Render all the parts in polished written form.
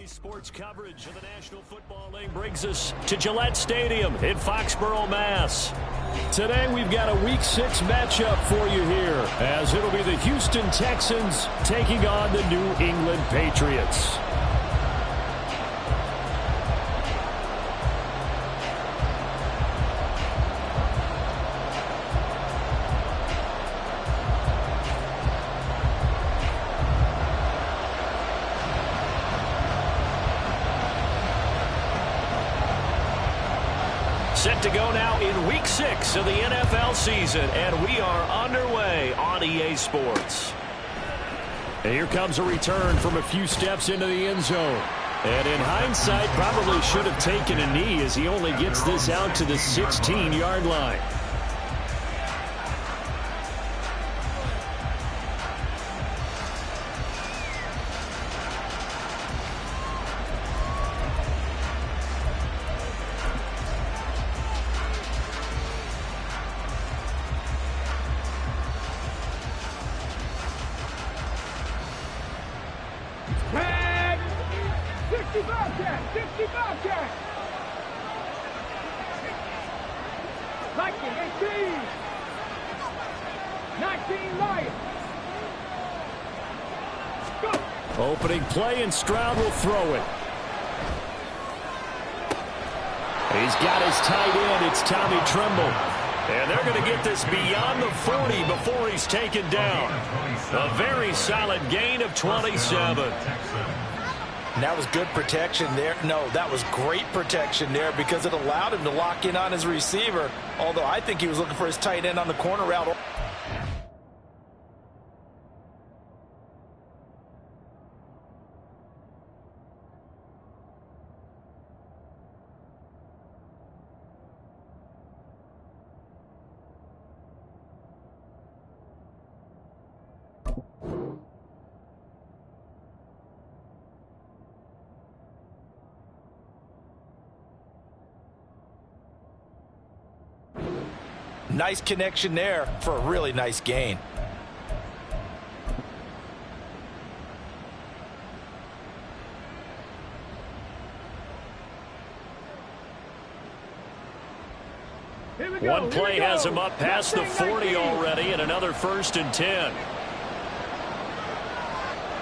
Sports coverage of the National Football League brings us to Gillette Stadium in Foxborough, Mass. Today we've got a Week 6 matchup for you here, as it'll be the Houston Texans taking on the New England Patriots. Set to go now in Week 6 of the NFL season, and we are underway on EA Sports. And here comes a return from a few steps into the end zone. And in hindsight, probably should have taken a knee as he only gets this out to the 16-yard line. Opening play, and Stroud will throw it. He's got his tight end. It's Tommy Tremble. And they're going to get this beyond the 40 before he's taken down. A very solid gain of 27. That was good protection there. No, that was great protection there because it allowed him to lock in on his receiver. Although I think he was looking for his tight end on the corner route. Nice connection there for a really nice gain. One play has him up past the 40 already, and another 1st and 10.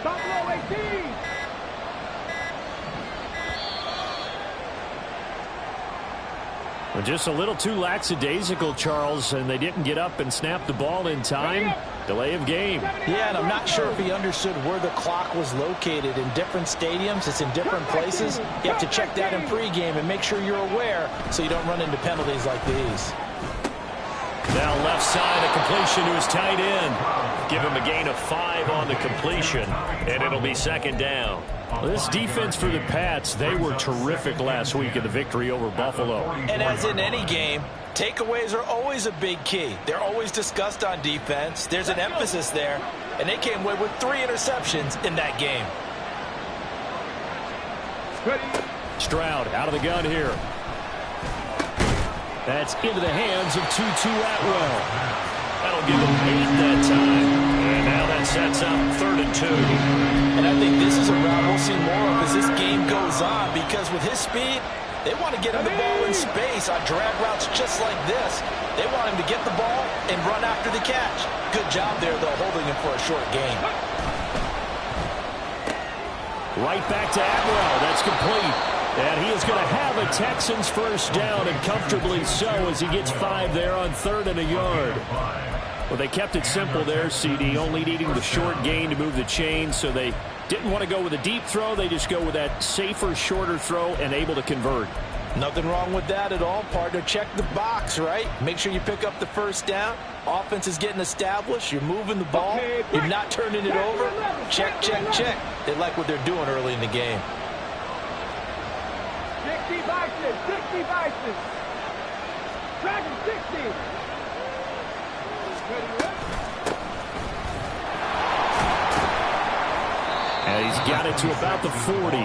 Buffalo 18. Well, just a little too lackadaisical, Charles, and they didn't get up and snap the ball in time. Delay of game. Yeah, and I'm not sure if he understood where the clock was located. In different stadiums, it's in different places. You have to check that in pregame and make sure you're aware so you don't run into penalties like these. Now left side, a completion to his tight end. Give him a gain of 5 on the completion, and it'll be 2nd down. Well, this defense for the Pats, they were terrific last week in the victory over Buffalo. And as in any game, takeaways are always a big key. They're always discussed on defense. There's an emphasis there, and they came away with 3 interceptions in that game. Stroud out of the gun here. That's into the hands of Tutu Atwell. That'll give him 8 that time. And now that sets up 3rd and 2. And I think this is a route we'll see more of as this game goes on, because with his speed, they want to get him the ball in space on drag routes just like this. They want him to get the ball and run after the catch. Good job there, though, holding him for a short gain. Right back to Atwell. That's complete. And he is going to have a Texans 1st down, and comfortably so, as he gets 5 there on 3rd and a yard. Well, they kept it simple there, CD, only needing the short gain to move the chain, so they didn't want to go with a deep throw. They just go with that safer, shorter throw and able to convert. Nothing wrong with that at all, partner. Check the box, right? Make sure you pick up the 1st down. Offense is getting established. You're moving the ball. You're not turning it over. Check, check, check. They like what they're doing early in the game. 60 boxes, 60 boxes. Dragon 60. And he's got it to about the 40.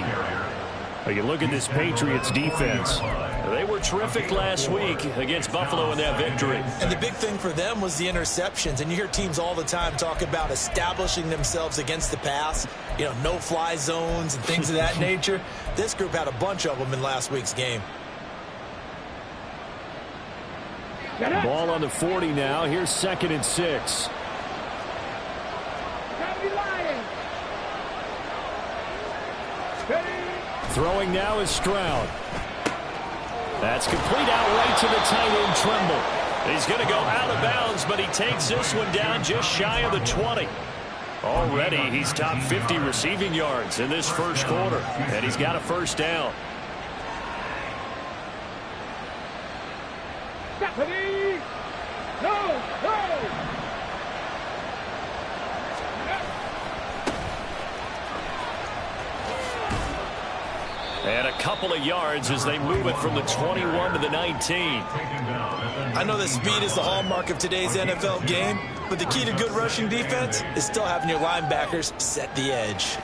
Well, you look at this Patriots defense. They were terrific last week against Buffalo in that victory. And the big thing for them was the interceptions. And you hear teams all the time talk about establishing themselves against the pass. You know, no-fly zones and things of that nature. This group had a bunch of them in last week's game. Ball on the 40 now. Here's 2nd and 6. Throwing now is Stroud. That's complete out right to the tight end, Tremble. He's going to go out of bounds, but he takes this one down just shy of the 20. Already, he's top 50 receiving yards in this first quarter, and he's got a first down. Stephanie! No! And a couple of yards as they move it from the 21 to the 19. I know that speed is the hallmark of today's NFL game, but the key to good rushing defense is still having your linebackers set the edge.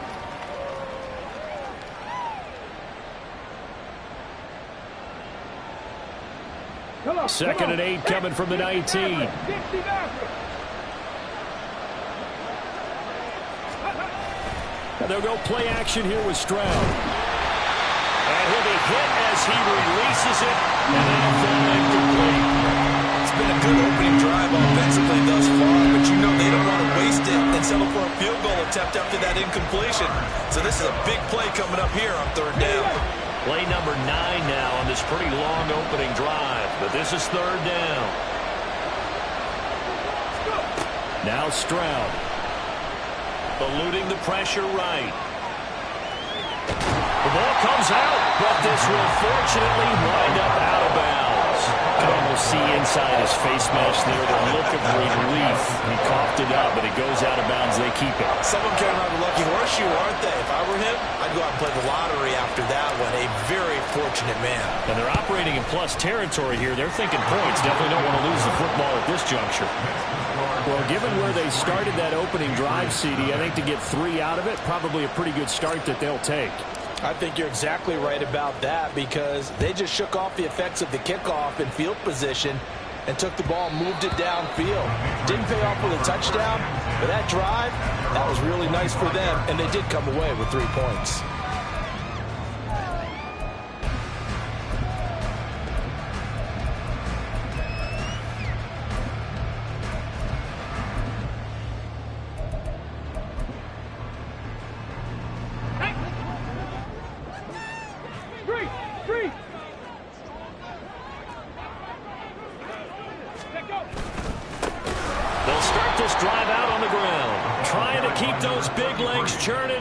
Second and 8 coming from the 19. And they'll go play action here with Stroud. And he'll be hit as he releases it, and that'll fall incomplete. It's been a good opening drive offensively thus far, but you know they don't want to waste it and settle for a field goal attempt after that incompletion. So this is a big play coming up here on 3rd down. Play number 9 now on this pretty long opening drive, but this is 3rd down. Now Stroud. Eluding the pressure right. The ball comes out, but this will fortunately wind up out of bounds. You can almost see inside his face mask there the look of relief. He coughed it up, but it goes out of bounds. They keep it. Someone came out of the lucky horseshoe, aren't they? If I were him, I'd go out and play the lottery after that one. A very fortunate man. And they're operating in plus territory here. They're thinking points. Definitely don't want to lose the football at this juncture. Well, given where they started that opening drive, CD, I think to get 3 out of it, probably a pretty good start that they'll take. I think you're exactly right about that because they just shook off the effects of the kickoff in field position and took the ball and moved it downfield. Didn't pay off with a touchdown, but that drive, that was really nice for them, and they did come away with 3 points.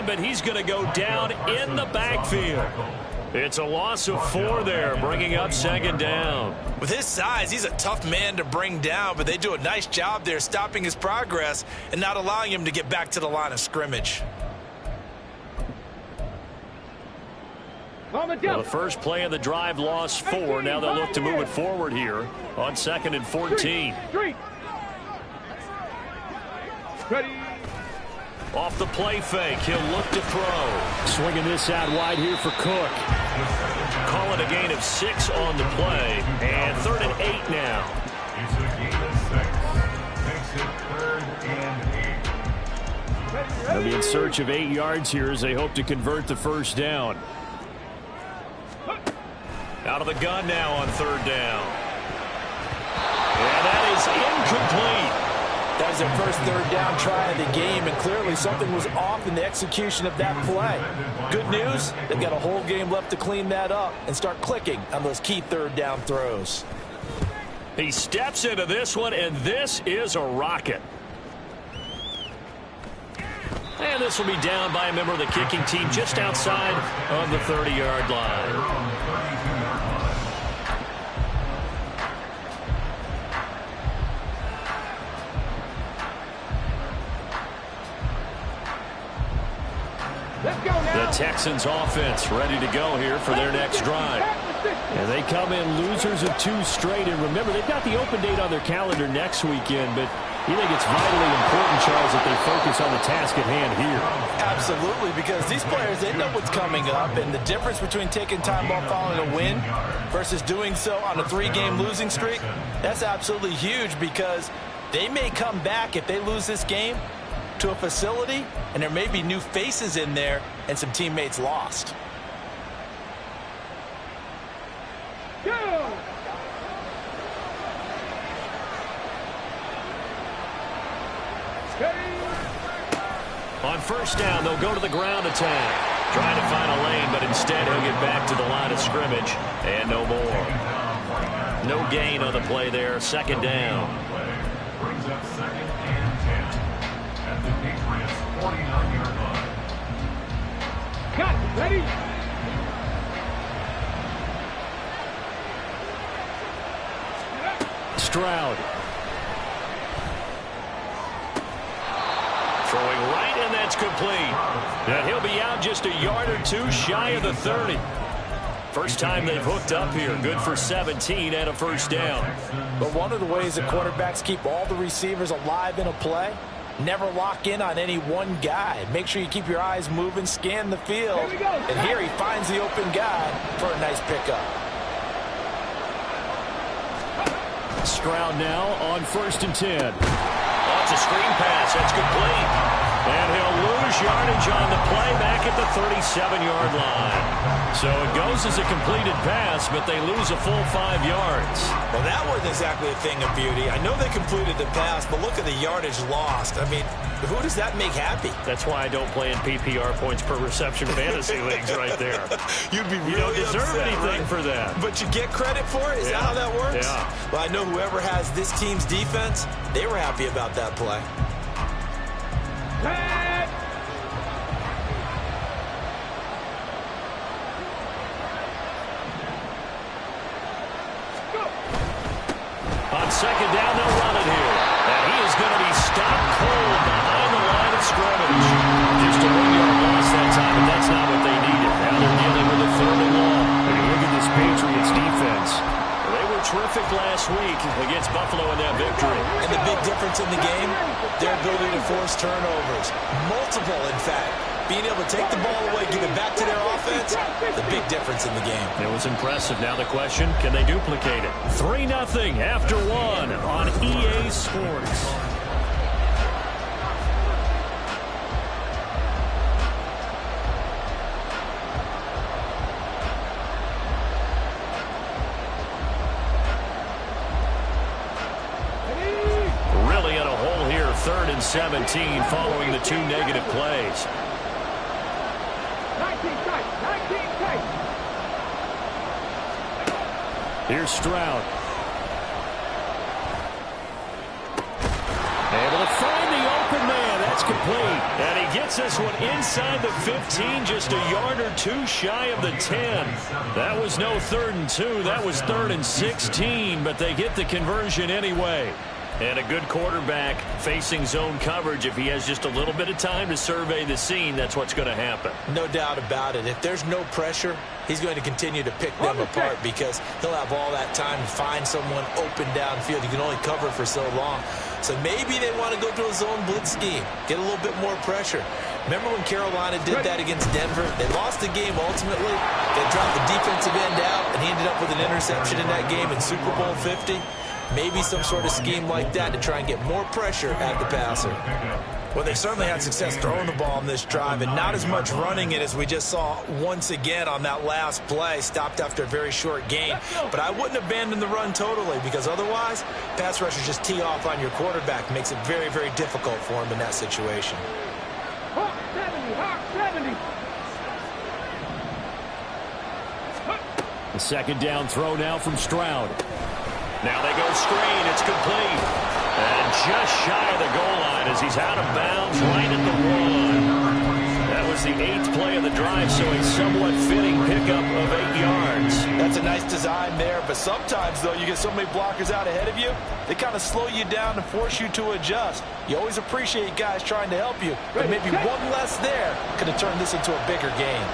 But he's going to go down in the backfield. It's a loss of 4 there, bringing up 2nd down. With his size, he's a tough man to bring down, but they do a nice job there stopping his progress and not allowing him to get back to the line of scrimmage. Well, the first play of the drive lost 4. Now they'll look to move it forward here on 2nd and 14. Ready. Off the play fake, he'll look to throw. Swinging this out wide here for Cook. Call it a gain of 6 on the play. And 3rd and 8 now. It's a gain of 6. Makes it 3rd and 8. They'll be in search of 8 yards here as they hope to convert the first down. Out of the gun now on 3rd down. And that is incomplete. That was their first 3rd down try of the game, and clearly something was off in the execution of that play. Good news, they've got a whole game left to clean that up and start clicking on those key 3rd down throws. He steps into this one, and this is a rocket. And this will be down by a member of the kicking team just outside of the 30-yard line. The Texans offense ready to go here for their next drive. And they come in losers of 2 straight. And remember, they've got the open date on their calendar next weekend, but You think it's vitally important, Charles, that they focus on the task at hand here? Absolutely, because these players, they know what's coming up, and the difference between taking time off following a win versus doing so on a 3-game losing streak, that's absolutely huge because they may come back if they lose this game to a facility, and there may be new faces in there and some teammates lost. Go! On first down, they'll go to the ground attack. Trying to find a lane, but instead he'll get back to the line of scrimmage. And no more. No gain on the play there. Second down. Brings up 2nd and 10 at the Patriots' 49-yard line. Cut! Ready? Stroud. Throwing right, and that's complete. And he'll be out just a yard or two shy of the 30. First time they've hooked up here. Good for 17 and a first down. But one of the ways that quarterbacks keep all the receivers alive in a play, never lock in on any one guy. Make sure you keep your eyes moving, scan the field. And here he finds the open guy for a nice pickup. Stroud now on 1st and 10. That's a screen pass. That's complete. And he'll lose yardage on the play back at the 37-yard line. So it goes as a completed pass, but they lose a full 5 yards. Well, that wasn't exactly a thing of beauty. I know they completed the pass, but look at the yardage lost. I mean, who does that make happy? That's why I don't play in PPR points per reception fantasy leagues right there. You'd be really You don't deserve upset, anything right? for that. But you get credit for it? Is that how that works? Yeah. Well, I know whoever has this team's defense, they were happy about that play. Red! Go! On second down, they'll run it here. And he is going to be stopped cold behind the line of scrimmage. Just a 1-yard loss that time, but that's not what they needed. Now they're dealing with a 3rd and long. And you look at this Patriots defense. They were terrific last week against Buffalo in that victory. And the big difference in the game, their ability to force turnovers. Multiple, in fact. Being able to take the ball away, give it back to their offense, the big difference in the game. It was impressive. Now the question, can they duplicate it? 3-0 after 1 on EA Sports. Really in a hole here, 3rd and 17 following the 2 negative plays. 19 tight! 19 tight! Here's Stroud. Able to find the open man. That's complete. And he gets this one inside the 15, just a yard or 2 shy of the 10. That was no 3rd and 2. That was 3rd and 16, but they get the conversion anyway. And a good quarterback facing zone coverage. If he has just a little bit of time to survey the scene, that's what's going to happen. No doubt about it. If there's no pressure, he's going to continue to pick them apart because he'll have all that time to find someone open downfield. You can only cover for so long. So maybe they want to go to a zone blitz scheme, get a little bit more pressure. Remember when Carolina did that against Denver? They lost the game ultimately. They dropped the defensive end out, and he ended up with an interception in that game in Super Bowl 50. Maybe some sort of scheme like that to try and get more pressure at the passer. Well, they certainly had success throwing the ball on this drive and not as much running it as we just saw once again on that last play, stopped after a very short gain. But I wouldn't abandon the run totally because otherwise, pass rushers just tee off on your quarterback. Makes it very, very difficult for him in that situation. Hawk 70! Hawk 70! The second down throw now from Stroud. Now they go screen. It's complete. And just shy of the goal line as he's out of bounds right at the 1. That was the 8th play of the drive, so a somewhat fitting pickup of 8 yards. That's a nice design there, but sometimes, though, you get so many blockers out ahead of you, they kind of slow you down and force you to adjust. You always appreciate guys trying to help you, but maybe one less there could have turned this into a bigger game.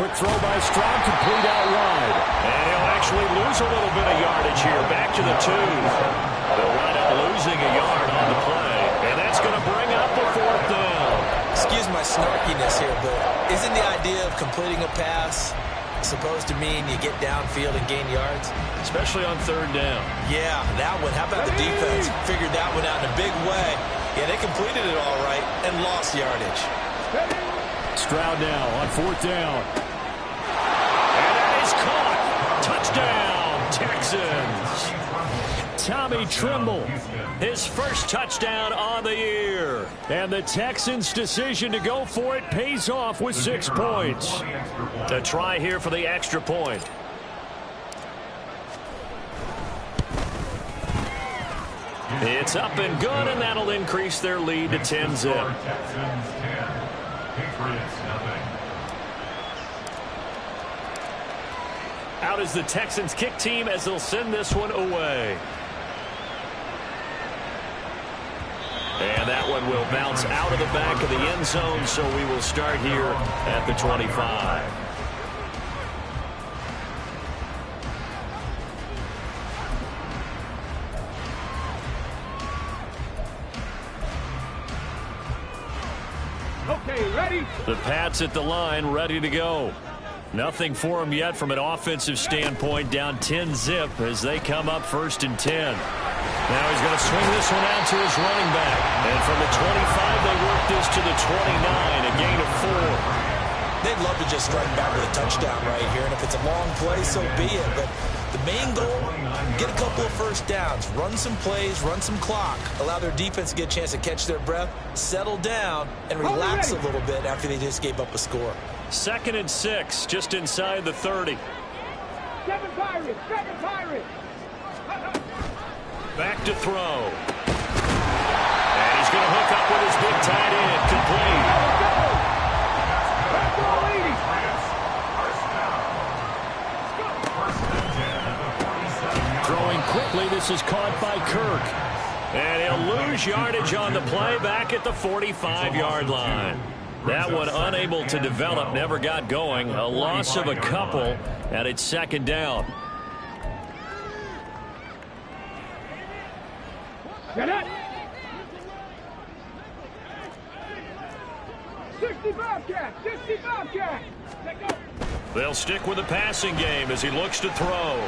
Quick throw by Stroud, complete out wide. And he'll actually lose a little bit of yardage here. Back to the 2. They'll wind up losing a yard on the play. And that's going to bring up a 4th down. Excuse my snarkiness here, but isn't the idea of completing a pass supposed to mean you get downfield and gain yards? Especially on 3rd down. Yeah, that one. How about the defense? Figured that one out in a big way. Yeah, they completed it all right and lost yardage. Stroud now on 4th down. And that is caught. Touchdown, Texans. Tommy Tremble, his first touchdown on the year. And the Texans' decision to go for it pays off with 6 points. A try here for the extra point. It's up and good, and that'll increase their lead to 10-zip. Texans 10. Patriots nothing. Out is the Texans kick team as they'll send this one away. And that one will bounce out of the back of the end zone, so we will start here at the 25. Okay, ready? The Pats at the line, ready to go. Nothing for them yet from an offensive standpoint, down 10-zip as they come up 1st and 10. Now he's going to swing this one out to his running back. And from the 25, they work this to the 29, a gain of 4. They'd love to just strike back with a touchdown right here, and if it's a long play, so be it. But the main goal, get a couple of first downs, run some plays, run some clock, allow their defense to get a chance to catch their breath, settle down, and relax a little bit after they just gave up a score. 2nd and 6, just inside the 30. 7 Pirates, 7 Pirates. Back to throw. And he's going to hook up with his big tight end, complete. Back to the lead. Throwing quickly, this is caught by Kirk. And he'll lose yardage on the play back at the 45-yard line. That one unable to develop, never got going. A loss of a couple, and it's 2nd down. Get it. 65 cat, 65 cat. Let go. They'll stick with the passing game as he looks to throw.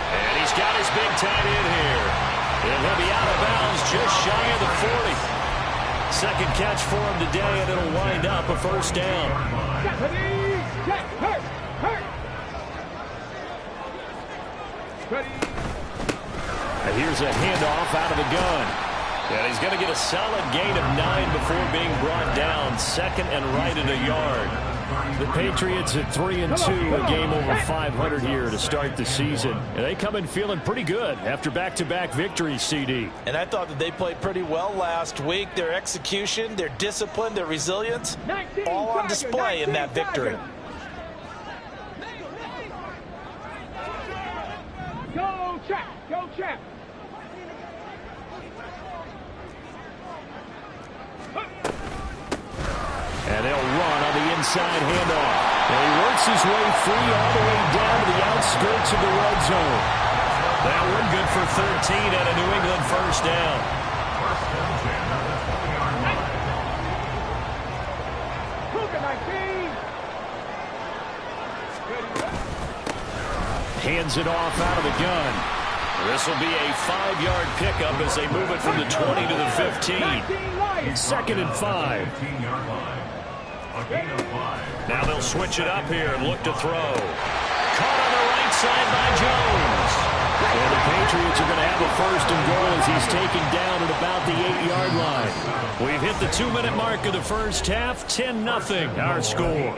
And he's got his big tight end here. And he'll be out of bounds just shy of the 40. Second catch for him today, and it'll wind up a 1st down. Ready, set, hurt, hurt. Ready. And here's a handoff out of the gun. And he's going to get a solid gain of 9 before being brought down. 2nd and right at a yard. The Patriots at 3-2, a game over 500 here to start the season. And they come in feeling pretty good after back-to-back victories, CD. And I thought that they played pretty well last week. Their execution, their discipline, their resilience, all on display in that victory. Go, Chap, go, Chap. And they'll run on the inside handoff. And he works his way free all the way down to the outskirts of the red zone. That one good for 13 and a New England 1st down. Hands it off out of the gun. This will be a 5-yard pickup as they move it from the 20 to the 15. 2nd and 5. Now they'll switch it up here and look to throw. Caught on the right side by Jones. And the Patriots are going to have a 1st and goal as he's taken down at about the 8-yard line. We've hit the 2-minute mark of the first half. 10-0 our score.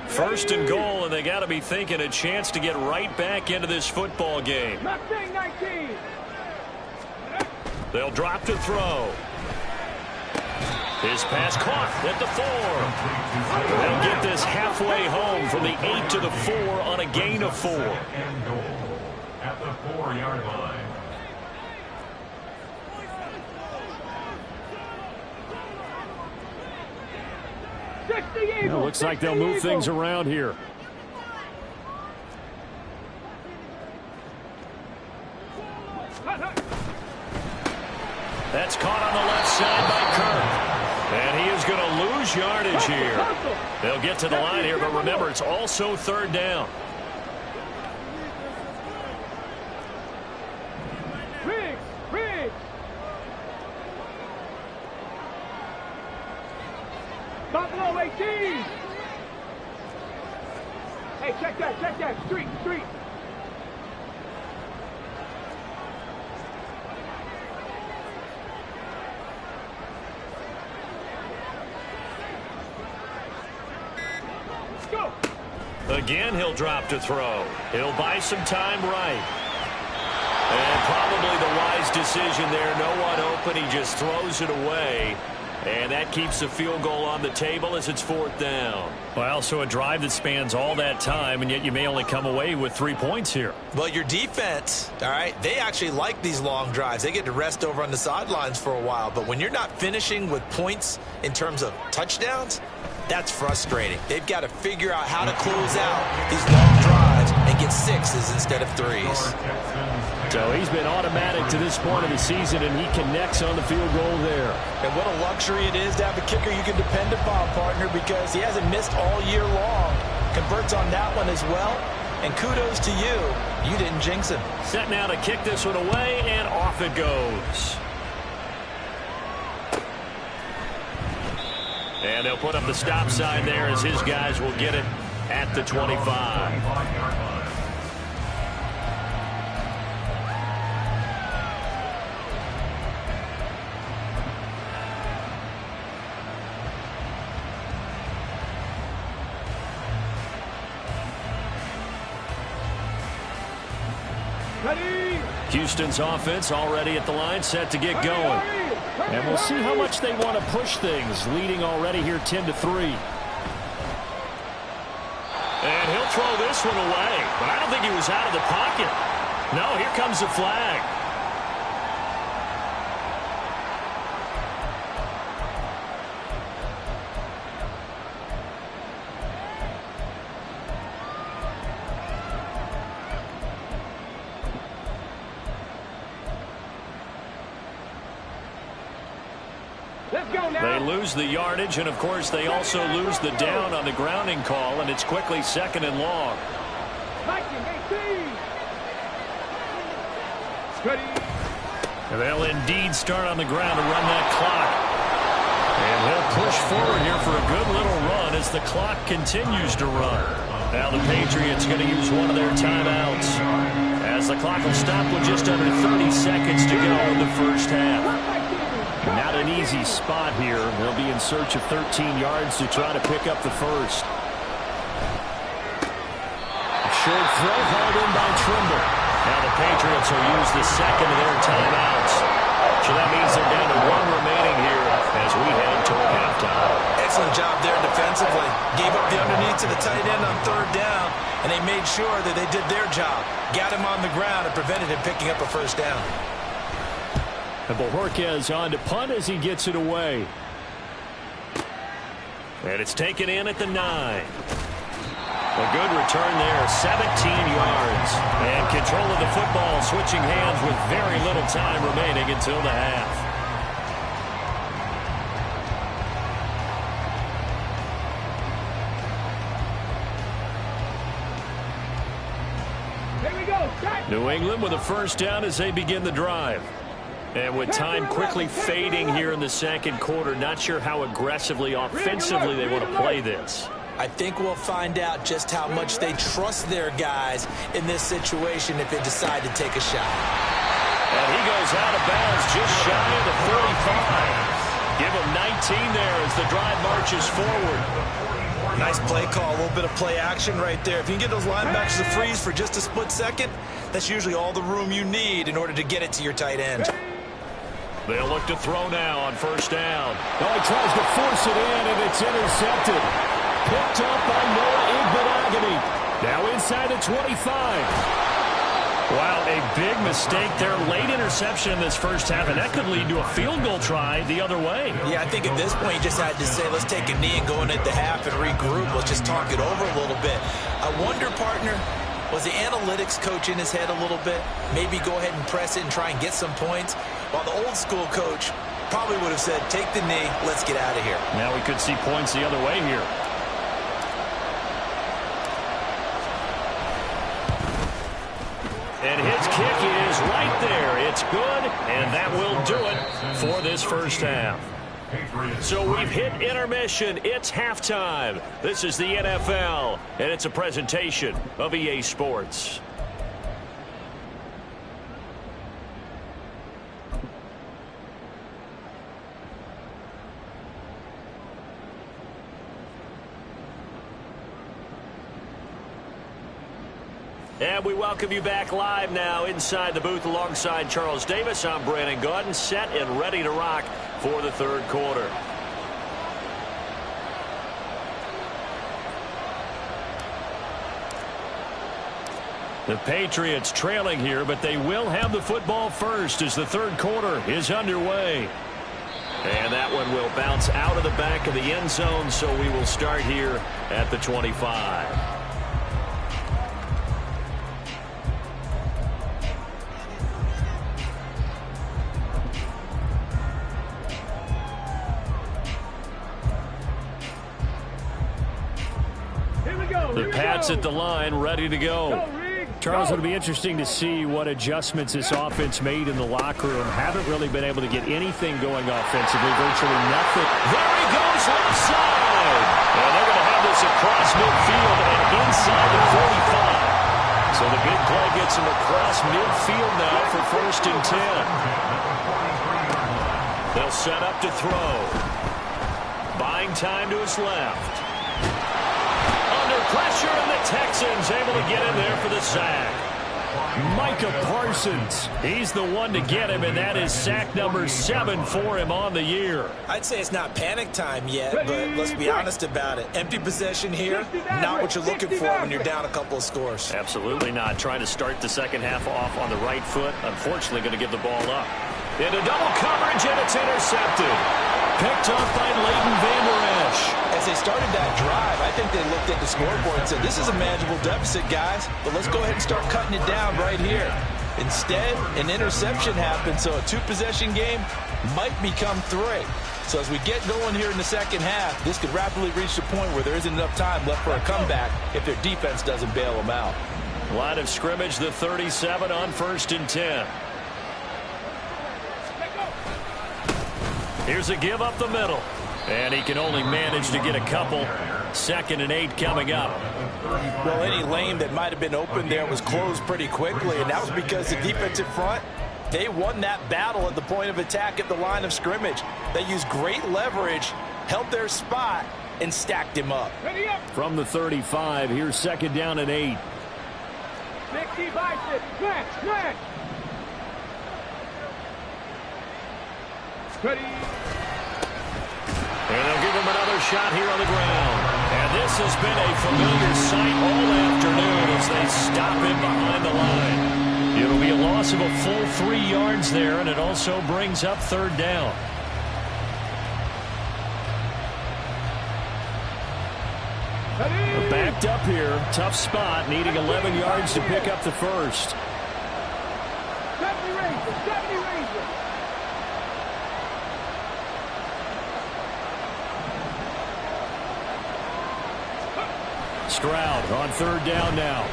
First and goal, and they got to be thinking a chance to get right back into this football game. They'll drop to throw. His pass caught at the 4. They'll get this halfway home from the 8 to the 4 on a gain of 4. And goal at the 4-yard line. Well, looks like they'll move things around here. That's caught on the left side by Kirk. And he is going to lose yardage here. They'll get to the line here, but remember, it's also 3rd down. Riggs. Buffalo 18. Hey, check that. Street. Go. Again, he'll drop to throw. He'll buy some time right. And probably the wise decision there. No one open. He just throws it away. And that keeps the field goal on the table as it's 4th down. Well, so a drive that spans all that time, and yet you may only come away with 3 points here. Well, your defense, all right, they actually like these long drives. They get to rest over on the sidelines for a while. But when you're not finishing with points in terms of touchdowns, that's frustrating. They've got to figure out how to close out these long drives and get 6s instead of 3s. So he's been automatic to this point of the season, and he connects on the field goal there. And what a luxury it is to have a kicker you can depend upon, partner, because he hasn't missed all year long. Converts on that one as well. And kudos to you. You didn't jinx him. Set now to kick this one away, and off it goes. And they'll put up the stop sign there as his guys will get it at the 25. Houston's offense already at the line, set to get going. And we'll see how much they want to push things, leading already here 10-3. And he'll throw this one away, but I don't think he was out of the pocket. No, here comes the flag. They lose the yardage, and of course they also lose the down on the grounding call, and it's quickly 2nd and long. And they'll indeed start on the ground to run that clock. And he'll push forward here for a good little run as the clock continues to run. Now the Patriots going to use one of their timeouts, as the clock will stop with just under 30 seconds to go in the first half. Not an easy spot here. They'll be in search of 13 yards to try to pick up the first. A short throw hauled in by Trimble. Now the Patriots will use the second of their timeouts. So that means they're down to 1 remaining here as we head toward halftime. Excellent job there defensively. Gave up the underneath to the tight end on 3rd down, and they made sure that they did their job. Got him on the ground and prevented him picking up a first down. And Bojorquez on to punt as he gets it away. And it's taken in at the 9. A good return there, 17 yards. And control of the football, switching hands with very little time remaining until the half. Here we go. New England with a first down as they begin the drive. And with time quickly fading here in the second quarter, not sure how aggressively, offensively they want to play this. I think we'll find out just how much they trust their guys in this situation if they decide to take a shot. And he goes out of bounds just shy of the 35. Give him 19 there as the drive marches forward. Nice play call, a little bit of play action right there. If you can get those linebackers to freeze for just a split second, that's usually all the room you need in order to get it to your tight end. They'll look to throw now on first down. Oh, he tries to force it in, and it's intercepted. Picked up by Noah Igbenogany. Now inside the 25. Wow, a big mistake there. Late interception in this first half, and that could lead to a field goal try the other way. Yeah, I think at this point you just had to say, let's take a knee and go in at the half and regroup. Let's just talk it over a little bit. I wonder, partner, was the analytics coach in his head a little bit? Maybe go ahead and press it and try and get some points? While the old school coach probably would have said, take the knee, let's get out of here. Now we could see points the other way here. And his kick is right there. It's good, and that will do it for this first half. So we've hit intermission. It's halftime. This is the NFL, and it's a presentation of EA Sports. And we welcome you back live now inside the booth alongside Charles Davis. I'm Brandon Gaudin, set and ready to rock for the third quarter. The Patriots trailing here, but they will have the football first as the third quarter is underway. And that one will bounce out of the back of the end zone, so we will start here at the 25. The Pats at the line, ready to go. Charles, it'll be interesting to see what adjustments this offense made in the locker room. Haven't really been able to get anything going offensively, virtually nothing. There he goes, left side. And they're going to have this across midfield and inside the 45. So the big play gets him across midfield now for 1st and 10. They'll set up to throw. Buying time to his left. Pressure, and the Texans able to get in there for the sack. Micah Parsons, he's the one to get him, and that is sack number 7 for him on the year. I'd say it's not panic time yet, but let's be honest about it. Empty possession here, not what you're looking for when you're down a couple of scores. Absolutely not. Trying to start the second half off on the right foot. Unfortunately, going to give the ball up. Into double coverage, and it's intercepted. Picked up by Leighton Vander Esch. As they started that drive, I think they looked at the scoreboard and said, this is a manageable deficit, guys, but let's go ahead and start cutting it down right here. Instead, an interception happened, so a 2-possession game might become 3. So as we get going here in the second half, this could rapidly reach the point where there isn't enough time left for a comeback if their defense doesn't bail them out. Line of scrimmage, the 37 on 1st and 10. Here's a give up the middle. And he can only manage to get a couple. 2nd and 8 coming up. Well, any lane that might have been open there was closed pretty quickly, and that was because the defensive front, they won that battle at the point of attack at the line of scrimmage. They used great leverage, held their spot, and stacked him up. From the 35, here's 2nd down and 8. Ready. And they'll give him another shot here on the ground. And this has been a familiar sight all afternoon as they stop him behind the line. It'll be a loss of a full 3 yards there, and it also brings up 3rd down. They're backed up here. Tough spot, needing 11 yards to pick up the first. 70 Rangers. Stroud on 3rd down now.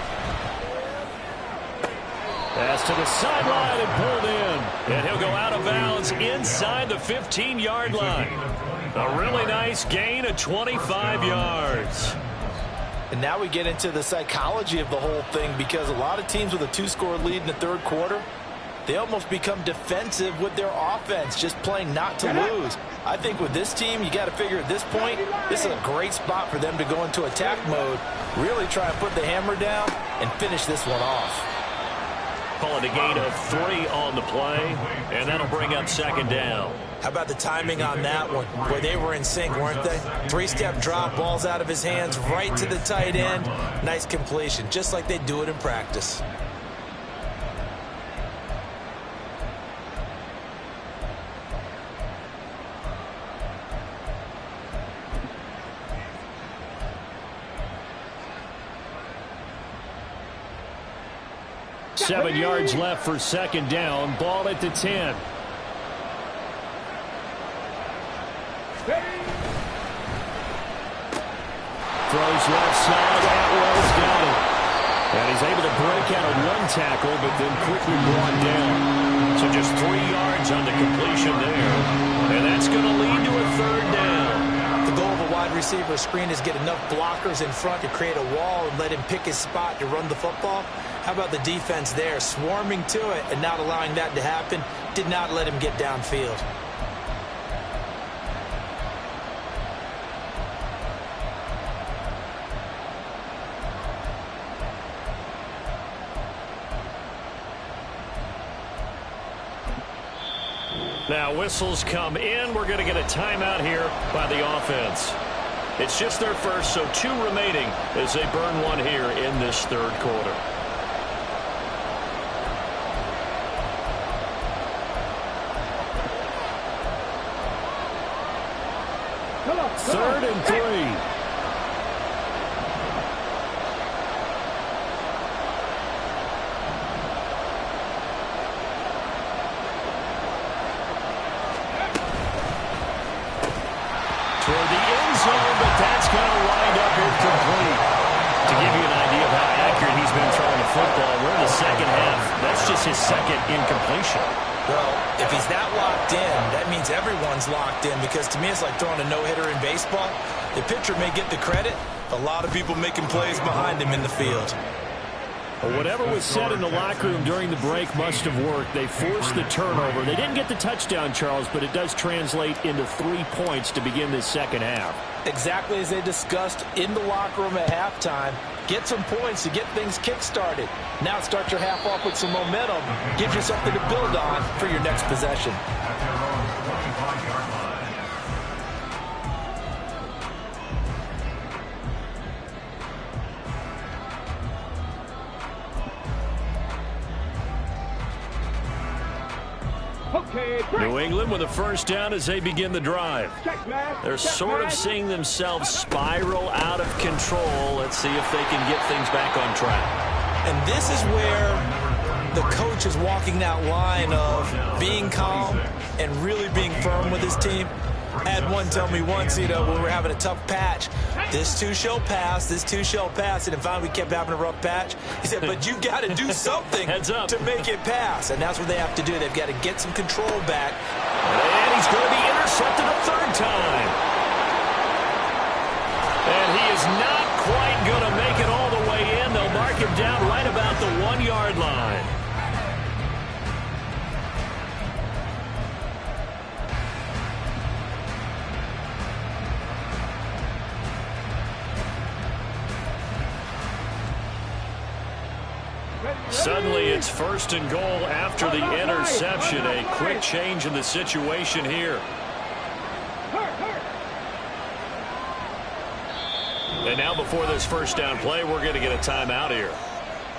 Pass to the sideline and pulled in. And he'll go out of bounds inside the 15-yard line. A really nice gain of 25 yards. And now we get into the psychology of the whole thing, because a lot of teams with a 2-score lead in the third quarter, they almost become defensive with their offense, just playing not to lose. I think with this team, you got to figure at this point, this is a great spot for them to go into attack mode, really try and put the hammer down and finish this one off. Call it a gain of 3 on the play, and that'll bring up second down. How about the timing on that one? Boy, they were in sync, weren't they? 3-step drop, ball's out of his hands, right to the tight end. Nice completion, just like they do it in practice. Seven yards left for second down. Ball at the 10. Throws left side. Atwell's got it. And he's able to break out of 1 tackle, but then quickly brought down. So just 3 yards on the completion there. And that's going to lead to a third down. The goal of a wide receiver screen is get enough blockers in front to create a wall and let him pick his spot to run the football. How about the defense there, swarming to it and not allowing that to happen? Did not let him get downfield. Now whistles come in. We're going to get a timeout here by the offense. It's just their first, so 2 remaining as they burn 1 here in this third quarter. Third and 3. Toward the end zone, but that's going to wind up incomplete. To give you an idea of how accurate he's been throwing the football, we're in the second half. That's just his second incompletion. Well, if he's that locked in, that means everyone's locked in, because to me it's like throwing a no-hitter in baseball. The pitcher may get the credit, a lot of people making plays behind him in the field. Well, whatever was said in the locker room during the break must have worked. They forced the turnover. They didn't get the touchdown, Charles, but it does translate into 3 points to begin this second half. Exactly as they discussed in the locker room at halftime. Get some points to get things kick-started. Now start your half off with some momentum. Gives you something to build on for your next possession. At their own 25-yard line. New England with a first down as they begin the drive. They're sort of seeing themselves spiral out of control. Let's see if they can get things back on track. And this is where the coach is walking that line of being calm and really being firm with his team. I had one tell me once, when we were having a tough patch, this too shall pass, this too shall pass. And finally we kept having a rough patch. He said, but you got to do something to make it pass. And that's what they have to do. They've got to get some control back. And he's going to be intercepted a third time. And he is not quite going to make it all the way in. They'll mark him down right about the 1-yard line. Suddenly it's first and goal after the interception. A quick change in the situation here. And now before this first down play, we're going to get a timeout here.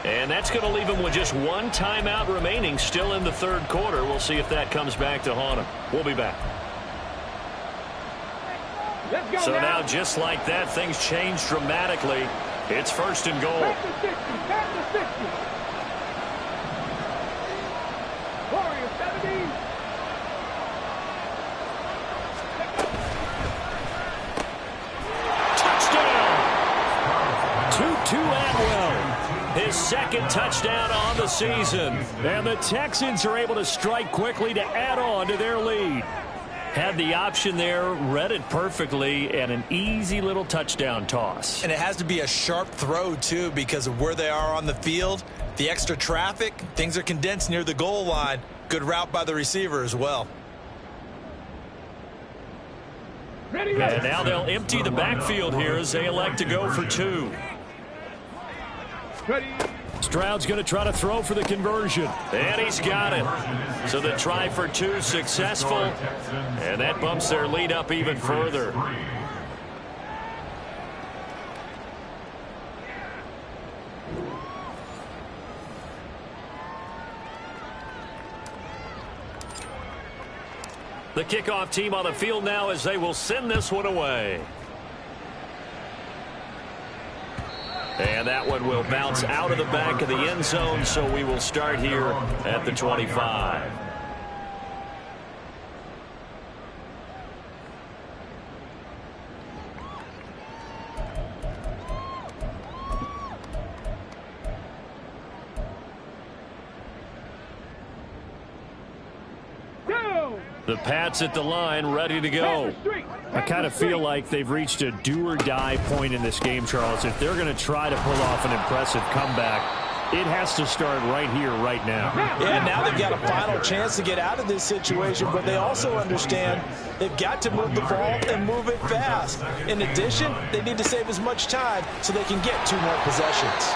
And that's going to leave him with just 1 timeout remaining still in the third quarter. We'll see if that comes back to haunt him. We'll be back. So now just like that, things change dramatically. It's first and goal. To Atwell, his second touchdown on the season. And the Texans are able to strike quickly to add on to their lead. Had the option there, read it perfectly, and an easy little touchdown toss. And it has to be a sharp throw, too, because of where they are on the field. The extra traffic, things are condensed near the goal line. Good route by the receiver as well. And now they'll empty the backfield here as they elect to go for 2. Stroud's going to try to throw for the conversion. And he's got it. So the try for 2 successful. And that bumps their lead up even further. The kickoff team on the field now as they will send this one away. And that one will bounce out of the back of the end zone, so we will start here at the 25. The Pats at the line, ready to go. I kind of feel like they've reached a do-or-die point in this game, Charles. If they're going to try to pull off an impressive comeback, it has to start right here, right now. Yeah, now they've got a final chance to get out of this situation, but they also understand they've got to move the ball and move it fast. In addition, they need to save as much time so they can get 2 more possessions.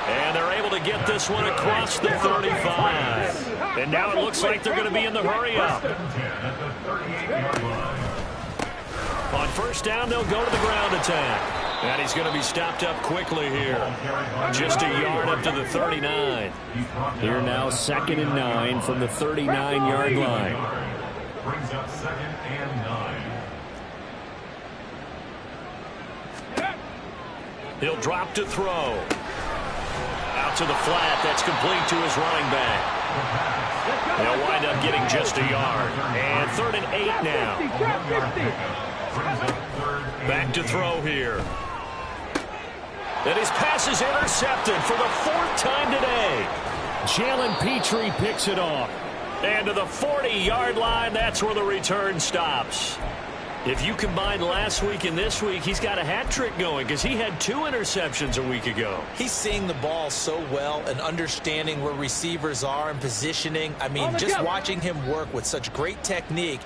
And they're able to get this one across the 35. And now it looks like they're going to be in the hurry-up. On first down, they'll go to the ground attack. And he's going to be stopped up quickly here. Just a yard up to the 39. Here now, 2nd and 9 from the 39-yard line. Brings up 2nd and 9. He'll drop to throw. Out to the flat. That's complete to his running back. They'll wind up getting just a yard. And 3rd and 8 now. Back to throw here. And his pass is intercepted for the 4th time today. Jalen Petrie picks it off. And to the 40-yard line, that's where the return stops. If you combine last week and this week, he's got a hat trick going because he had 2 interceptions a week ago. He's seeing the ball so well and understanding where receivers are and positioning. I mean, just watching him work with such great technique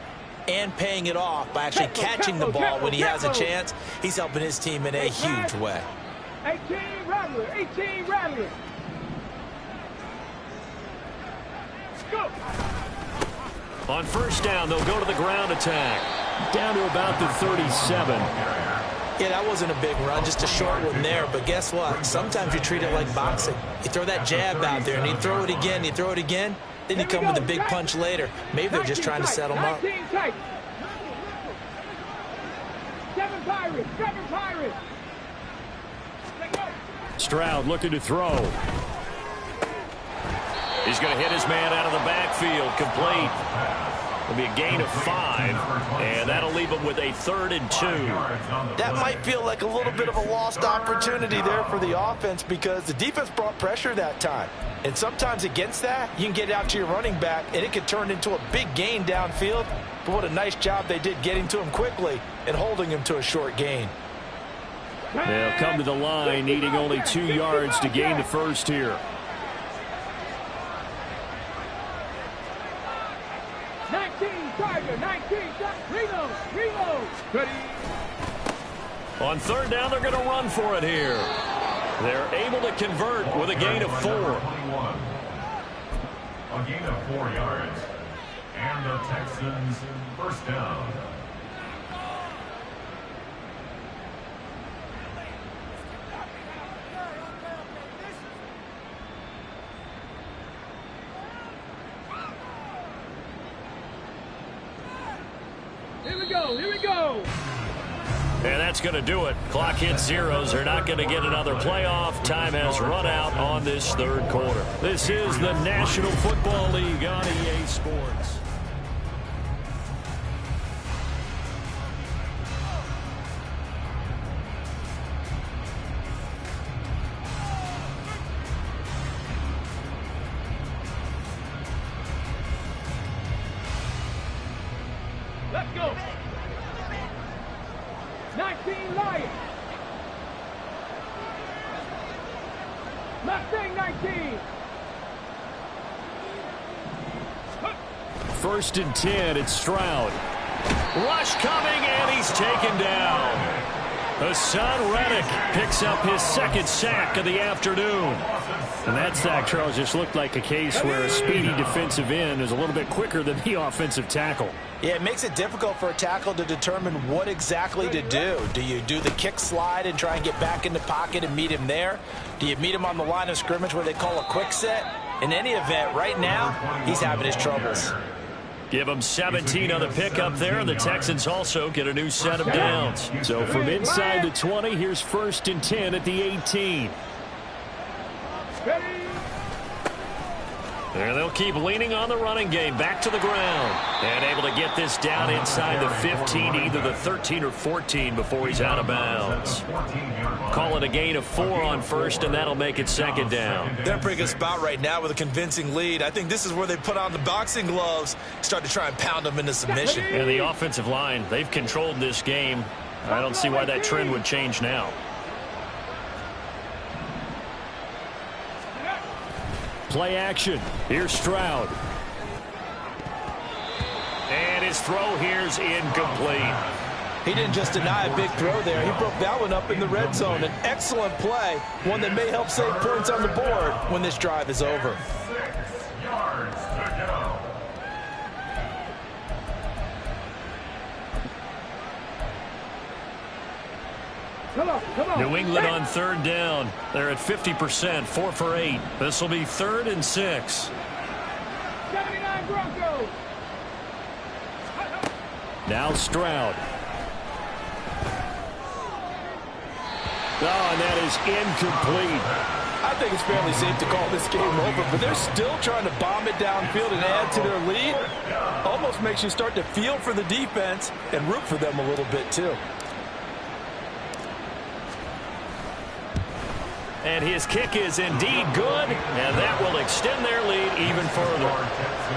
and paying it off by actually catching the ball when he has a chance, he's helping his team in a huge way. 18 Rattler, 18 Rattler. Go. On first down, they'll go to the ground attack. Down to about the 37. Yeah, that wasn't a big run, just a short one there. But guess what? Sometimes you treat it like boxing. You throw that jab out there, and you throw it again, then you come with a big punch later. Maybe they're just trying to set him up. 7 Pirates, 7 Pirates. Stroud looking to throw. He's going to hit his man out of the backfield, complete. It'll be a gain of 5, and that'll leave him with a 3rd and 2. That might feel like a little bit of a lost opportunity there for the offense because the defense brought pressure that time. And sometimes against that, you can get out to your running back, and it could turn into a big gain downfield. But what a nice job they did getting to him quickly and holding him to a short gain. They'll come to the line, needing only 2 yards to gain the first here. 19, Tiger, 19, Reno. Ready. On 3rd down, they're going to run for it here. They're able to convert with a gain of 4. A gain of 4 yards. And the Texans first down. Here we go. And that's going to do it. Clock hits zeros. They're not going to get another playoff. Time has run out on this 3rd quarter. This is the National Football League on EA Sports. Let's go. 19 Lions. Mustang 19. 1st and 10, it's Stroud. Rush coming, and he's taken down. Hassan Reddick picks up his second sack of the afternoon. And that sack, Charles, just looked like a case where a speedy defensive end is a little bit quicker than the offensive tackle. Yeah, it makes it difficult for a tackle to determine what exactly to do. Do you do the kick slide and try and get back in the pocket and meet him there? Do you meet him on the line of scrimmage where they call a quick set? In any event, right now, he's having his troubles. Give them 17 on the pickup there, and the Texans also get a new set of downs. So from inside the 20, here's 1st and 10 at the 18. And they'll keep leaning on the running game, back to the ground. And able to get this down inside the 15, either the 13 or 14 before he's out of bounds. Call it a gain of 4 on 1st, and that'll make it 2nd down. They're in a pretty good spot right now with a convincing lead. I think this is where they put on the boxing gloves, start to try and pound them into submission. And the offensive line, they've controlled this game. I don't see why that trend would change now. Play action. Here's Stroud. And his throw here's incomplete. He didn't just deny a big throw there. He broke that one up in the red zone. An excellent play, one that may help save points on the board when this drive is over. 6 yards to go. Come on. New England on 3rd down. They're at 50%, 4 for 8. This will be 3rd and 6. 79 Broncos. Now Stroud. Oh, and that is incomplete. I think it's fairly safe to call this game over, but they're still trying to bomb it downfield and add to their lead. Almost makes you start to feel for the defense and root for them a little bit, too. And his kick is indeed good, and that will extend their lead even further.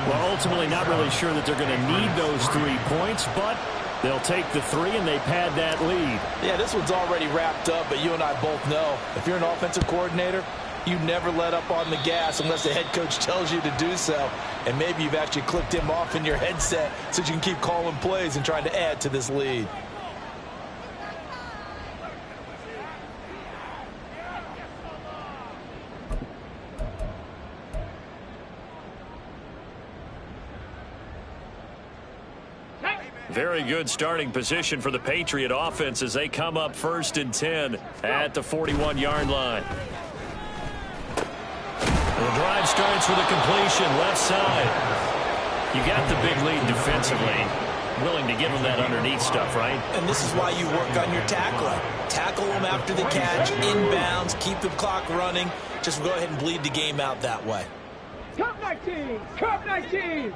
Well, ultimately not really sure that they're going to need those 3 points, but they'll take the 3 and they pad that lead. Yeah, this one's already wrapped up, but you and I both know if you're an offensive coordinator, you never let up on the gas unless the head coach tells you to do so. And maybe you've actually clicked him off in your headset so you can keep calling plays and trying to add to this lead. Very good starting position for the Patriot offense as they come up 1st and 10 at the 41-yard line. The drive starts with a completion left side. You got the big lead defensively. Willing to give them that underneath stuff, right? And this is why you work on your tackling. Tackle them after the catch, inbounds, keep the clock running. Just go ahead and bleed the game out that way. Cup 19. Cup 19.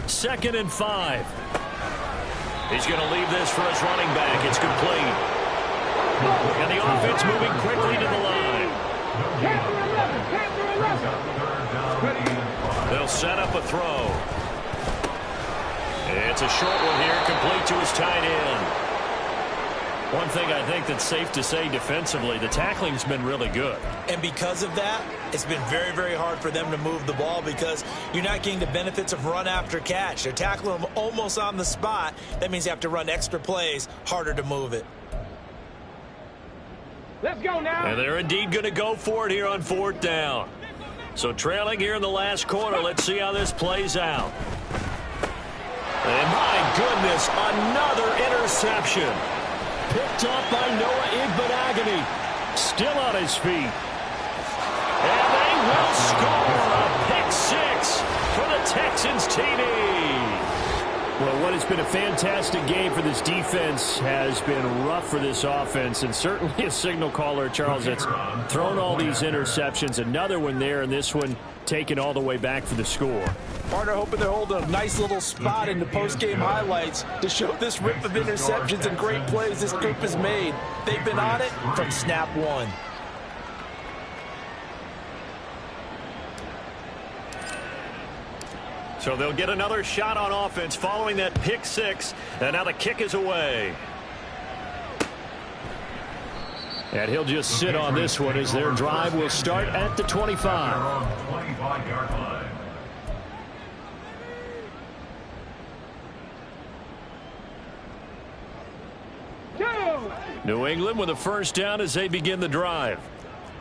2nd and 5. He's going to leave this for his running back. It's complete. And the offense moving quickly to the line. They'll set up a throw. It's a short one here, complete to his tight end. One thing I think that's safe to say defensively, the tackling's been really good. And because of that, it's been very, very hard for them to move the ball because you're not getting the benefits of run after catch. They're tackling them almost on the spot. That means you have to run extra plays, harder to move it. Let's go now. And they're indeed going to go for it here on 4th down. So trailing here in the last quarter, let's see how this plays out. And my goodness, another interception. Picked up by Noah Igbenogany. Still on his feet. And they will score a pick 6 for the Texans TD. Well, what has been a fantastic game for this defense has been rough for this offense, and certainly a signal caller, Charles, that's thrown all these interceptions. Another one there, and this one taken all the way back for the score. Partner hoping they're holding a nice little spot in the post-game highlights to show this rip of interceptions and great plays this group has made. They've been on it from snap 1. So they'll get another shot on offense following that pick 6, and now the kick is away. And he'll just sit on this one as their drive will start at the 25. 25-yard line. New England with a first down as they begin the drive.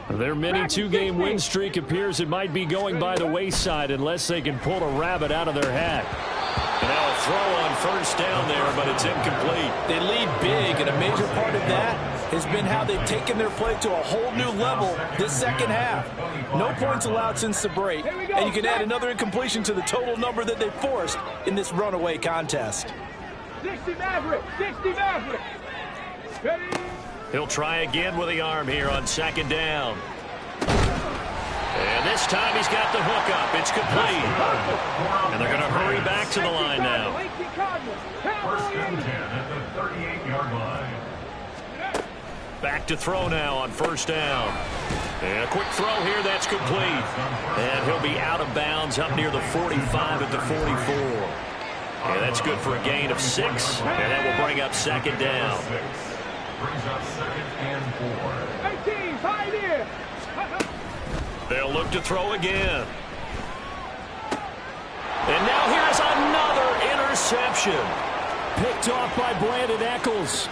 Their mini two-game win streak appears it might be going by the wayside unless they can pull a rabbit out of their hat. And now a throw on first down there, but it's incomplete. They lead big, and a major part of that has been how they've taken their play to a whole new level this second half. No points allowed since the break, and you can add another incompletion to the total number that they forced in this runaway contest. 60 Maverick, 60 Maverick. Ready? He'll try again with the arm here on second down. And this time he's got the hook up. It's complete. And they're going to hurry back to the line now. First and 10 at the 38-yard line. Back to throw now on first down. And a quick throw here, that's complete. And he'll be out of bounds up near the 45 at the 44. And that's good for a gain of 6. And that will bring up second down. Brings up second and 4. 18, pioneer. They'll look to throw again. And now here's another interception. Picked off by Brandon Eccles.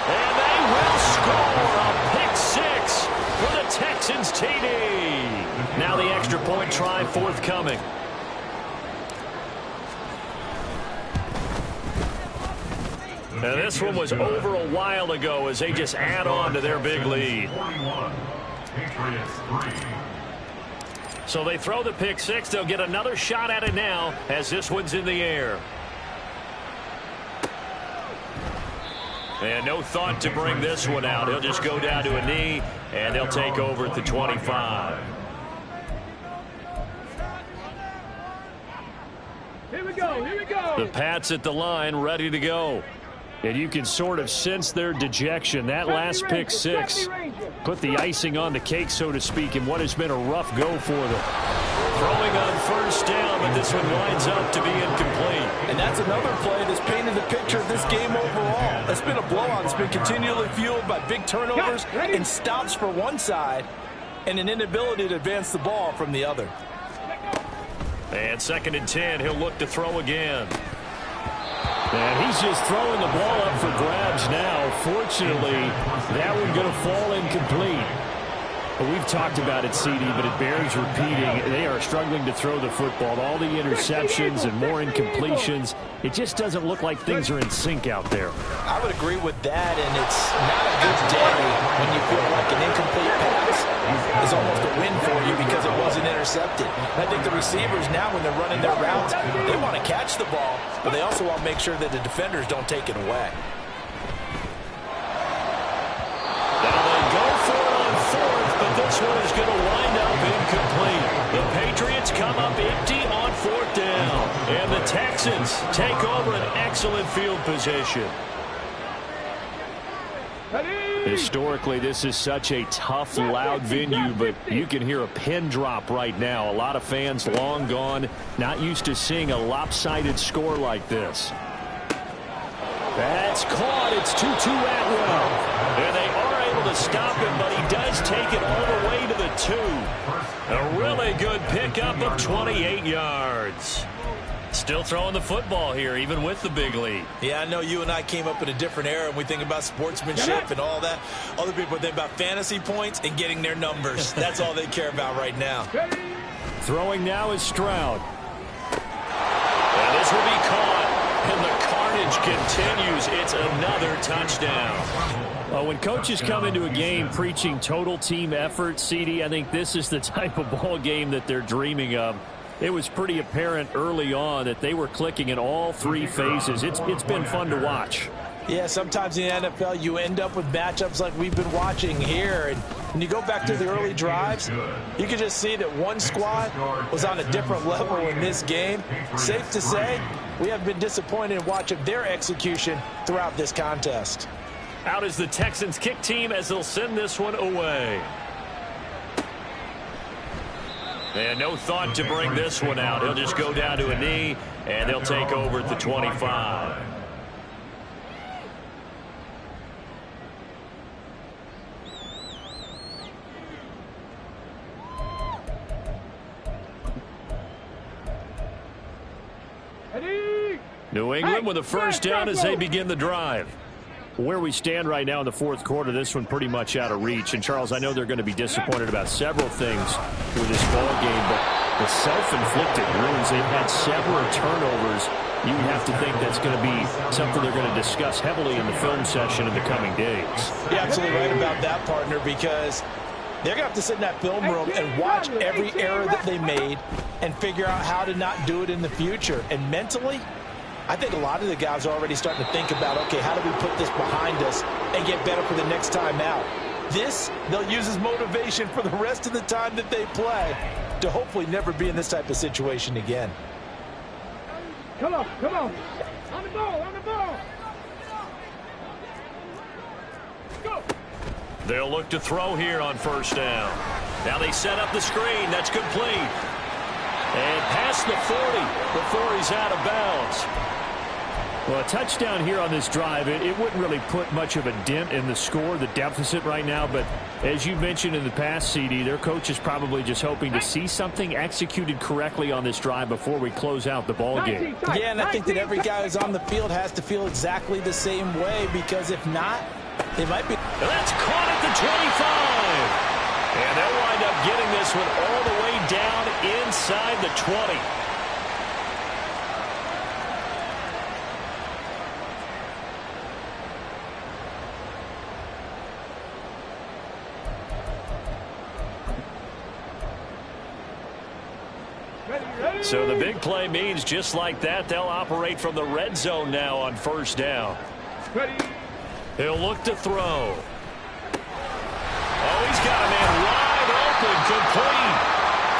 And they will score a pick 6 for the Texans TD. Now the extra point try forthcoming. And this one was over a while ago as they just add on to their big lead. So they throw the pick 6. They'll get another shot at it now as this one's in the air. And no thought to bring this one out. He'll just go down to a knee, and they'll take over at the 25. Here we go, here we go. The Pats at the line, ready to go. And you can sort of sense their dejection. That last pick 6 put the icing on the cake, so to speak, in what has been a rough go for them. Throwing on first down, but this one winds up to be incomplete. And that's another play that's painted the picture of this game overall. It's been a blowout that's been continually fueled by big turnovers and stops for one side and an inability to advance the ball from the other. And second and 10, he'll look to throw again. And he's just throwing the ball up for grabs now. Fortunately, that one going to fall incomplete. But we've talked about it, CD, but it bears repeating. They are struggling to throw the football. All the interceptions and more incompletions. It just doesn't look like things are in sync out there. I would agree with that, and it's not a good day when you feel like an incomplete pass is almost a win for you because it wasn't intercepted. And I think the receivers now, when they're running their routes, they want to catch the ball, but they also want to make sure that the defenders don't take it away. Now they go for it on fourth, but this one is going to wind up incomplete. The Patriots come up empty on fourth down, and the Texans take over an excellent field position. Historically, this is such a tough, loud venue, but you can hear a pin drop right now. A lot of fans long gone, not used to seeing a lopsided score like this. That's caught. It's 2-2 Atwell. And they are able to stop him, but he does take it all the way to the 2. A really good pickup of 28 yards. Still throwing the football here, even with the big lead. Yeah, I know you and I came up in a different era, and we think about sportsmanship and all that. Other people think about fantasy points and getting their numbers. That's all they care about right now. Throwing now is Stroud. And this will be caught, and the carnage continues. It's another touchdown. Well, when coaches come into a game preaching total team effort, CD, I think this is the type of ball game that they're dreaming of. It was pretty apparent early on that they were clicking in all three phases. It's been fun to watch. Yeah, sometimes in the NFL you end up with matchups like we've been watching here. And when you go back to the early drives, you can just see that one squad was on a different level in this game. Safe to say, we have been disappointed in watching their execution throughout this contest. Out is the Texans kick team as they'll send this one away. And no thought to bring this one out. He'll just go down to a knee, and they'll take over at the 25. New England with a first down as they begin the drive. Where we stand right now in the fourth quarter, this one pretty much out of reach. And, Charles, I know they're going to be disappointed about several things with this ball game, but the self-inflicted wounds, they've had several turnovers. You would have to think that's going to be something they're going to discuss heavily in the film session in the coming days. You're absolutely right about that, partner, because they're going to have to sit in that film room and watch every error that they made and figure out how to not do it in the future. And mentally, I think a lot of the guys are already starting to think about, okay, how do we put this behind us and get better for the next time out? This, they'll use as motivation for the rest of the time that they play to hopefully never be in this type of situation again. Come on, come on. On the ball, on the ball. Go. They'll look to throw here on first down. Now they set up the screen. That's complete. And past the 40 before he's out of bounds. Well, a touchdown here on this drive, it wouldn't really put much of a dent in the score, the deficit right now. But as you mentioned in the past, CD, their coach is probably just hoping to see something executed correctly on this drive before we close out the ball game. Yeah, and I think that every guy who's on the field has to feel exactly the same way, because if not, they might be. And that's caught at the 25. And they'll wind up getting this one all the way down inside the 20. So the big play means just like that, they'll operate from the red zone now on first down. He'll look to throw. Oh, he's got a man wide open, complete.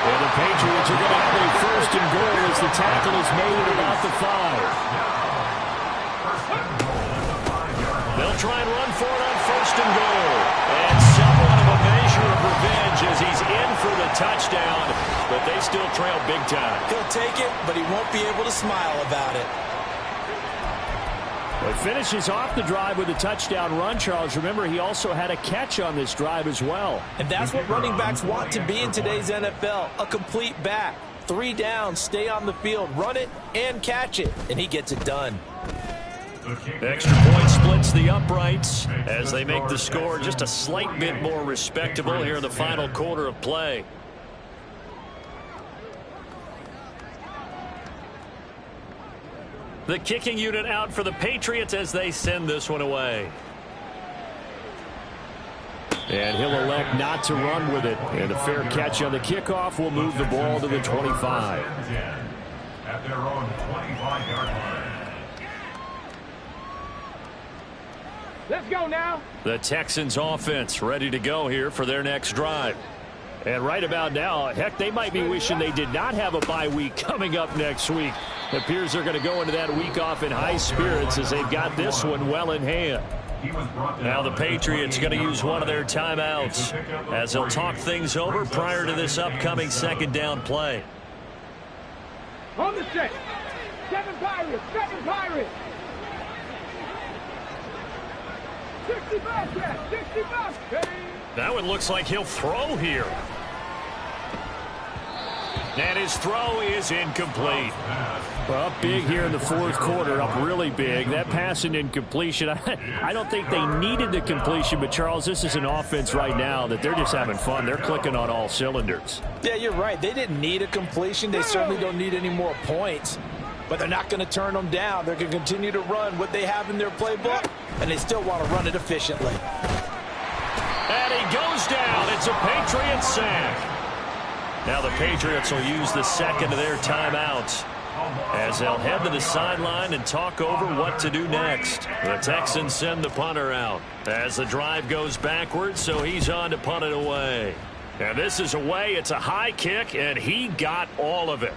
And the Patriots are going to have a first and goal as the tackle is made at about the 5. They'll try and run for it on first and goal. And somewhat of a measure of revenge as he's in for the touchdown, but they still trail big time. He'll take it, but he won't be able to smile about it. Well, he finishes off the drive with a touchdown run, Charles. Remember, he also had a catch on this drive as well. And that's what running backs want to be in today's NFL, a complete back. 3 downs, stay on the field, run it, and catch it, and he gets it done. Extra point splits the uprights as they make the score just a slight bit more respectable here in the final quarter of play. The kicking unit out for the Patriots as they send this one away. And he'll elect not to run with it. And a fair catch on the kickoff will move the ball to the 25. At their own 25-yard line. Let's go now. The Texans offense ready to go here for their next drive. And right about now, heck, they might be wishing they did not have a bye week coming up next week. It appears they're going to go into that week off in high spirits as they've got this one well in hand. Now the Patriots going to use one of their timeouts as they'll talk things over prior to this upcoming second down play. On the set. 7 Pirates, 7 Pirates. 60 Bobcats, 60 Bobcats. That one looks like he'll throw here. And his throw is incomplete. Well, up big here in the fourth quarter, up really big. That pass and incompletion, I don't think they needed the completion, but Charles, this is an offense right now that they're just having fun. They're clicking on all cylinders. Yeah, you're right. They didn't need a completion. They certainly don't need any more points, but they're not going to turn them down. They're going to continue to run what they have in their playbook, and they still want to run it efficiently. And he goes down. It's a Patriot sack. Now the Patriots will use the second of their timeouts as they'll head to the sideline and talk over what to do next. The Texans send the punter out as the drive goes backwards, so he's on to punt it away. And this is away. It's a high kick, and he got all of it.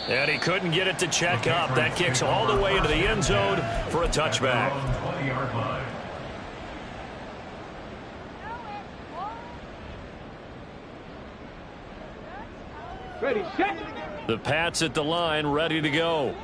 And he couldn't get it to check up. That kicks all the way into the end zone for a touchback. Ready, set. The Pats at the line, ready to go.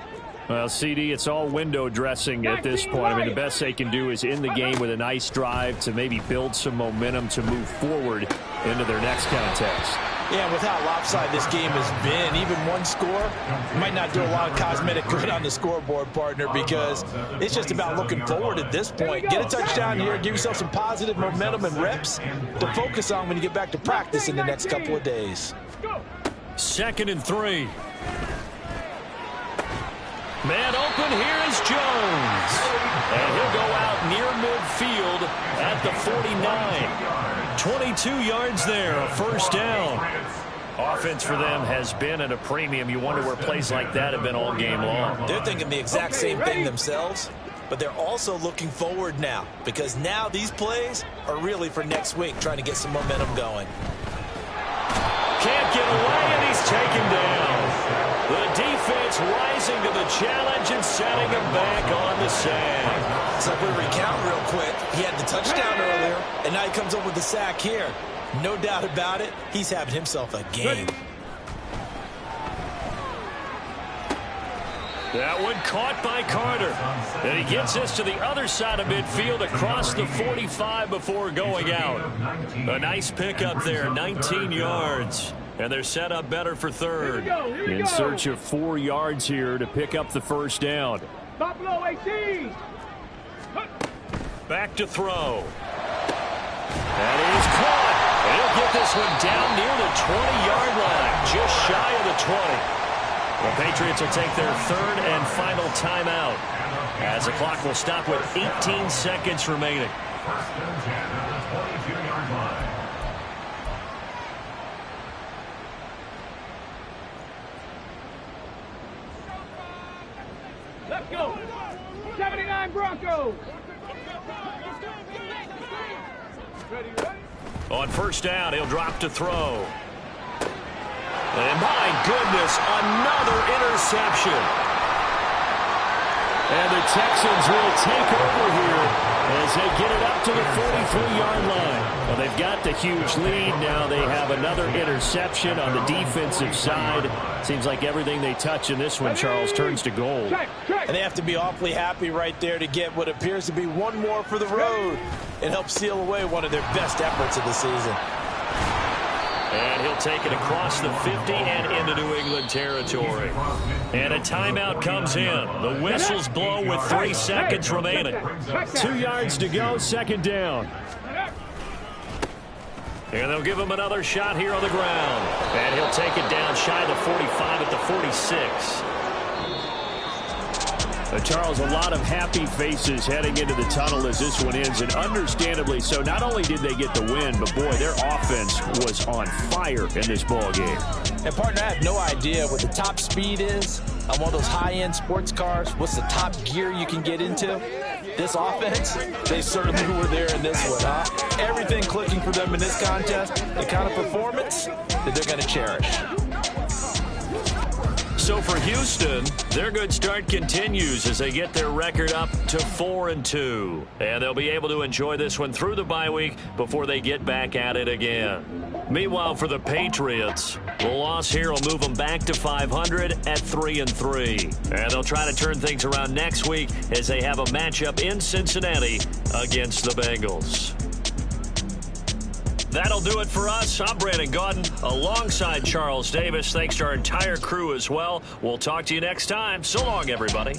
Well, CD, it's all window dressing at this point. I mean, the best they can do is in the game with a nice drive to maybe build some momentum to move forward into their next contest. Yeah, with how lopsided this game has been, even one score might not do a lot of cosmetic good on the scoreboard, partner, because it's just about looking forward at this point. Get a touchdown here, give yourself some positive momentum and reps to focus on when you get back to practice in the next couple of days. 2nd and 3. Man open, here is Jones. And he'll go out near midfield at the 49. 22 yards there, a first down. Offense for them has been at a premium. You wonder where plays like that have been all game long. They're thinking the exact same thing themselves, but they're also looking forward now, because now these plays are really for next week, trying to get some momentum going. Can't get away, and he's taken down. The defense rising to the challenge and setting him back on the sand. So if we recount real quick, he had the touchdown earlier, and now he comes up with the sack here. No doubt about it, he's having himself a game. That one caught by Carter. And he gets this to the other side of midfield across the 45 before going out. A nice pickup there, 19 yards. And they're set up better for third. In search of 4 yards here to pick up the first down. Buffalo 18. Back to throw. That is caught. And he'll get this one down near the 20-yard line, just shy of the 20. The Patriots will take their 3rd and final timeout as the clock will stop with 18 seconds remaining. 1st and 10 at the 22-yard line. Let's go. 79 Broncos. Ready? On first down, he'll drop to throw. And my goodness, another interception. And the Texans will take over here as they get it up to the 43-yard line. Well, they've got the huge lead. Now they have another interception on the defensive side. Seems like everything they touch in this one, Charles, turns to gold. And they have to be awfully happy right there to get what appears to be one more for the road and help seal away one of their best efforts of the season. And he'll take it across the 50 and into New England territory. And a timeout comes in. The whistles blow with 3 seconds remaining. 2 yards to go, 2nd down. And they'll give him another shot here on the ground. And he'll take it down shy of the 45 at the 46. Charles, a lot of happy faces heading into the tunnel as this one ends, and understandably so. Not only did they get the win, but boy, their offense was on fire in this ball game. And partner, I have no idea what the top speed is on one of those high-end sports cars. What's the top gear you can get into? This offense, they certainly were there in this one, huh? Everything clicking for them in this contest, the kind of performance that they're going to cherish. So for Houston, their good start continues as they get their record up to 4-2. And they'll be able to enjoy this one through the bye week before they get back at it again. Meanwhile, for the Patriots, the loss here will move them back to 500 at 3-3. And they'll try to turn things around next week as they have a matchup in Cincinnati against the Bengals. That'll do it for us. I'm Brandon Gaudin alongside Charles Davis. Thanks to our entire crew as well. We'll talk to you next time. So long, everybody.